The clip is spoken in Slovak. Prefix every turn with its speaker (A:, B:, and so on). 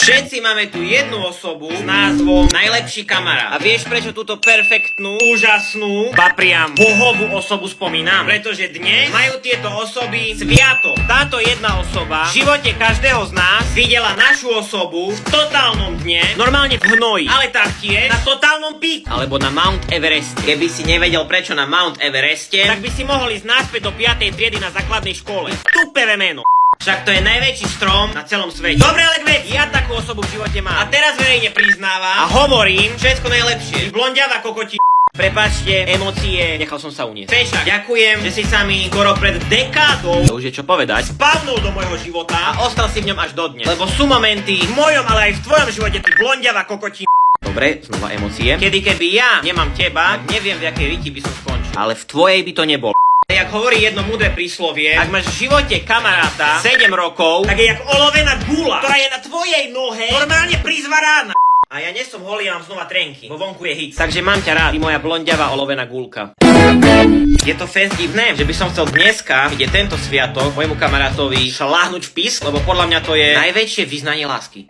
A: Všetci máme tu jednu osobu s názvom najlepší kamarát. A vieš, prečo túto perfektnú, úžasnú, ba priam bohovú osobu spomínam? Pretože dnes majú tieto osoby sviatok. Táto jedna osoba v živote každého z nás videla našu osobu v totálnom dne, normálne v hnoji, ale taktiež na totálnom píku. Alebo na Mount Evereste. Keby si nevedel prečo na Mount Evereste, tak by si mohol ísť naspäť do 5. triedy na základnej škole. Tupevé meno. Však to je najväčší strom na celom svete. Dobre, ale veď, ja takú osobu v živote mám. A teraz verejne priznávam a hovorím všetko najlepšie. Blondiava kokoti. Prepáčte, emócie, nechal som sa uniesť. Fešak, ďakujem, že si sa mi skoro pred dekádou, to už je čo povedať, spavnul do môjho života a ostal si v ňom až dodnes. Lebo sú momenty v mojom, ale aj v tvojom živote, ty blondiava kokoti. Dobre, znova emócie. Keby ja nemám teba, tak neviem, v jakej riti by som skončil. Ale v tvojej by to nebol. Jak hovorí jedno múdre príslovie, ak máš v živote kamaráta 7 rokov, tak je jak olovená gula, ktorá je na tvojej nohe normálne prizvaraná. A ja nie som holý, ja mám znova trenky, vo vonku je hit. Takže mám ťa rád, ty moja blondiava olovená gulka. Je to fest divné, že by som chcel dneska, keď je tento sviatok, môjmu kamarátovi šláhnuť v pís, lebo podľa mňa to je najväčšie vyznanie lásky.